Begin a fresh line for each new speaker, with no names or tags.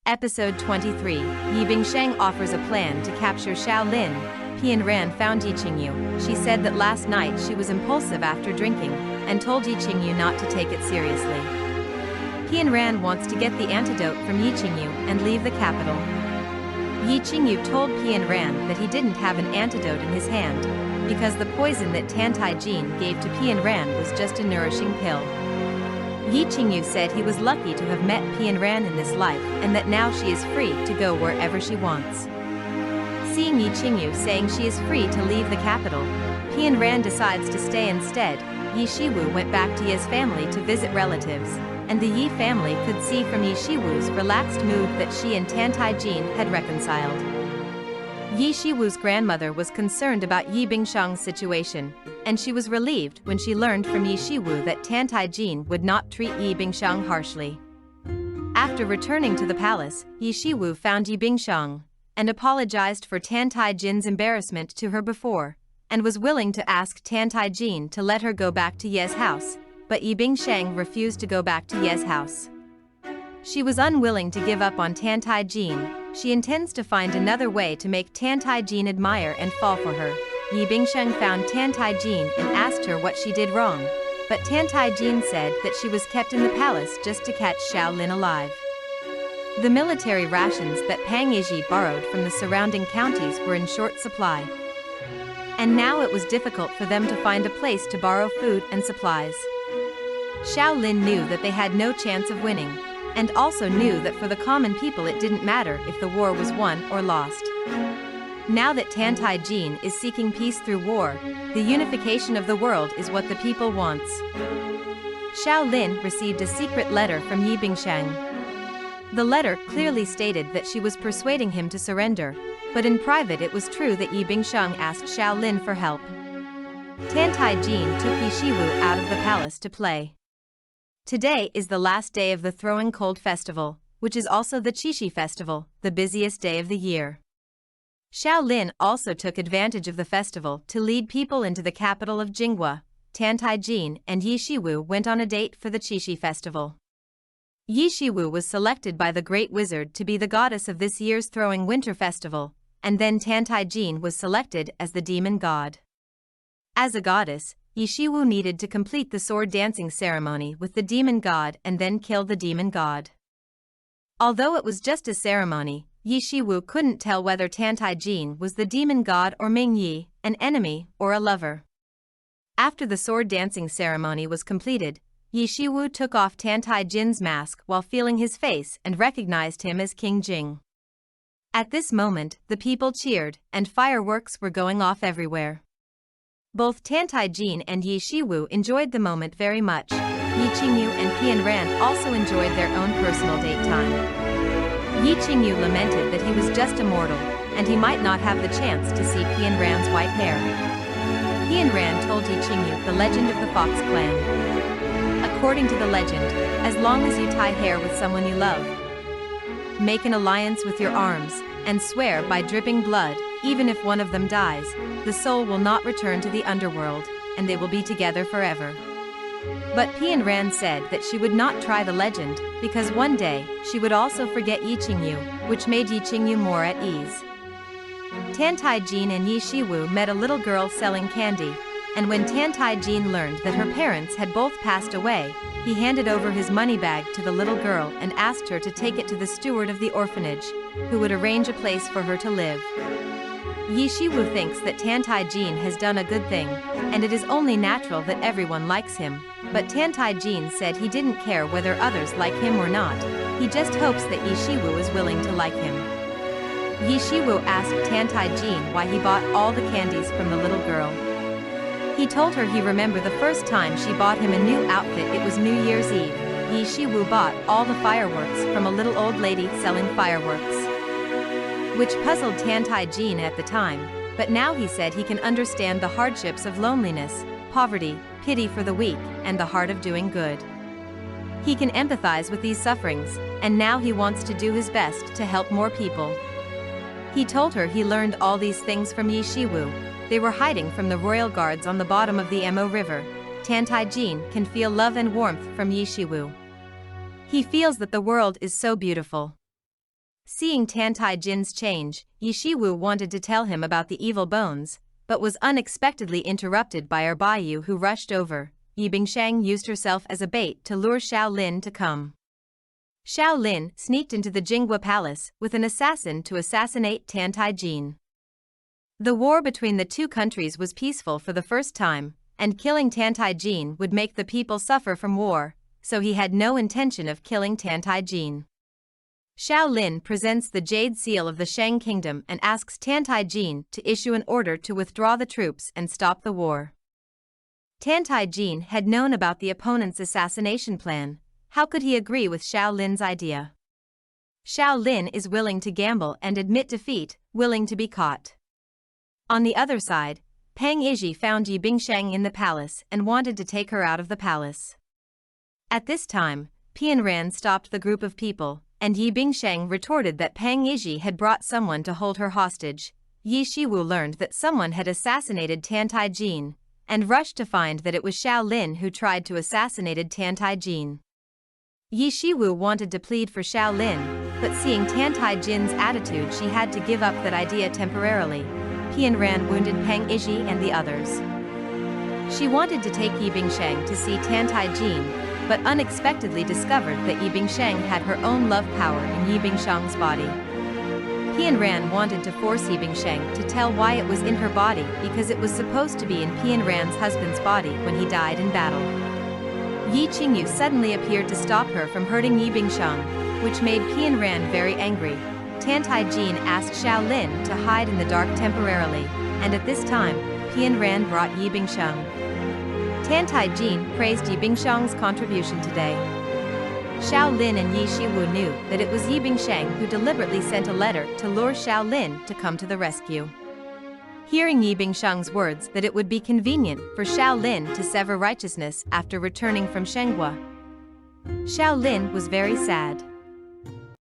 Episode 23, Yi Bingshang offers a plan to capture Xiao Lin. Pian Ran found Yi Qingyu. She said that last night she was impulsive after drinking, and told Yi Qingyu not to take it seriously. Pian Ran wants to get the antidote from Yi Qingyu and leave the capital. Yi Qingyu told Pian Ran that he didn't have an antidote in his hand, because the poison that Tantai Jin gave to Pian Ran was just a nourishing pill. Yi Qingyu said he was lucky to have met Pian Ran in this life and that now she is free to go wherever she wants. Seeing Yi Qingyu saying she is free to leave the capital, Pian Ran decides to stay instead. Yi Shiwu went back to Yi's family to visit relatives, and the Yi family could see from Yi Shiwu's relaxed mood that she and Tantai Jin had reconciled. Yi Shiwu's grandmother was concerned about Yi Bingshang's situation, and she was relieved when she learned from Yi Shiwu that Tantai Jin would not treat Yi Bingshang harshly. After returning to the palace, Yi Shiwu found Yi Bingshang, and apologized for Tantai Jin's embarrassment to her before, and was willing to ask Tantai Jin to let her go back to Ye's house, but Yi Bingshang refused to go back to Ye's house. She was unwilling to give up on Tantai Jin. She intends to find another way to make Tantai Jin admire and fall for her. Yi Bingshang found Tantai Jin and asked her what she did wrong, but Tantai Jin said that she was kept in the palace just to catch Xiao Lin alive. The military rations that Pang Yiji borrowed from the surrounding counties were in short supply. And now it was difficult for them to find a place to borrow food and supplies. Xiao Lin knew that they had no chance of winning, and also knew that for the common people it didn't matter if the war was won or lost. Now that Tantai Jin is seeking peace through war, the unification of the world is what the people wants. Xiao Lin received a secret letter from Yi Bingshang. The letter clearly stated that she was persuading him to surrender, but in private it was true that Yi Bingshang asked Xiao Lin for help. Tantai Jin took Yi Shiwu out of the palace to play. Today is the last day of the Throwing Cold Festival, which is also the Qixi Festival, the busiest day of the year. Xiao Lin also took advantage of the festival to lead people into the capital of Jinghua. Tantai Jin and Yi Shiwu went on a date for the Qixi Festival. Yi Shiwu was selected by the Great Wizard to be the goddess of this year's Throwing Winter Festival, and then Tantai Jin was selected as the demon god. As a goddess, Yi Shiwu needed to complete the sword dancing ceremony with the demon god and then kill the demon god. Although it was just a ceremony, Yi Shiwu couldn't tell whether Tantai Jin was the demon god or Ming Yi, an enemy or a lover. After the sword dancing ceremony was completed, Yi Shiwu took off Tantai Jin's mask while feeling his face and recognized him as King Jing. At this moment, the people cheered, and fireworks were going off everywhere. Both Tantai Jin and Yi Shiwu enjoyed the moment very much. Yi Qingyu and Pian Ran also enjoyed their own personal date time. Yi Qingyu lamented that he was just a mortal, and he might not have the chance to see Pian Ran's white hair. Pian Ran told Yi Qingyu the legend of the Fox clan. According to the legend, as long as you tie hair with someone you love, make an alliance with your arms, and swear by dripping blood, even if one of them dies, the soul will not return to the underworld, and they will be together forever. But Pian Ran said that she would not try the legend, because one day, she would also forget Yi Qingyu, which made Yi Qingyu more at ease. Tantai Jin and Yi Shiwu met a little girl selling candy, and when Tantai Jin learned that her parents had both passed away, he handed over his money bag to the little girl and asked her to take it to the steward of the orphanage, who would arrange a place for her to live. Yi Shiwu thinks that Tantai Jin has done a good thing, and it is only natural that everyone likes him, but Tantai Jin said he didn't care whether others like him or not, he just hopes that Yi Shiwu is willing to like him. Yi Shiwu asked Tantai Jin why he bought all the candies from the little girl. He told her he remembered the first time she bought him a new outfit, it was New Year's Eve. Yi Shiwu bought all the fireworks from a little old lady selling fireworks, which puzzled Tantai Jin at the time, but now he said he can understand the hardships of loneliness, poverty, pity for the weak, and the heart of doing good. He can empathize with these sufferings, and now he wants to do his best to help more people. He told her he learned all these things from Yi Shiwu. They were hiding from the royal guards on the bottom of the Mo River. Tantai Jin can feel love and warmth from Yi Shiwu. He feels that the world is so beautiful. Seeing Tantai Jin's change, Yi Shiwu wanted to tell him about the evil bones, but was unexpectedly interrupted by Erbayu, who rushed over. Yi Bingshang used herself as a bait to lure Xiao Lin to come. Xiao Lin sneaked into the Jingwa palace with an assassin to assassinate Tantai Jin. The war between the two countries was peaceful for the first time, and killing Tantai Jin would make the people suffer from war, so he had no intention of killing Tantai Jin. Xiao Lin presents the Jade Seal of the Shang Kingdom and asks Tantai Jin to issue an order to withdraw the troops and stop the war. Tantai Jin had known about the opponent's assassination plan. How could he agree with Xiao Lin's idea? Xiao Lin is willing to gamble and admit defeat, willing to be caught. On the other side, Pang Izhi found Yi Bingshang in the palace and wanted to take her out of the palace. At this time, Pianran stopped the group of people, and Yi Bingshang retorted that Pang Izhi had brought someone to hold her hostage. Yi Shiwu learned that someone had assassinated Tantai Jin, and rushed to find that it was Xiao Lin who tried to assassinate Tantai Jin. Yi Shiwu wanted to plead for Xiao Lin, but seeing Tantai Jin's attitude, she had to give up that idea temporarily. Pianran wounded Pang Izhi and the others. She wanted to take Yi Bingshang to see Tantai Jin, but unexpectedly discovered that Yi Bingshang had her own love power in Yi Bingshang's body. Pianran wanted to force Yi Bingshang to tell why it was in her body, because it was supposed to be in Pianran's husband's body when he died in battle. Yi Qingyu suddenly appeared to stop her from hurting Yi Bingshang, which made Pianran very angry. Tantai Jin asked Xiao Lin to hide in the dark temporarily, and at this time, Pianran brought Yi Bingshang. Tantai Jin praised Yi Bingshang's contribution today. Xiao Lin and Yi Shiwu knew that it was Yi Bingshang who deliberately sent a letter to lure Xiao Lin to come to the rescue. Hearing Yi Bingshang's words that it would be convenient for Xiao Lin to sever righteousness after returning from Shenghua, Xiao Lin was very sad.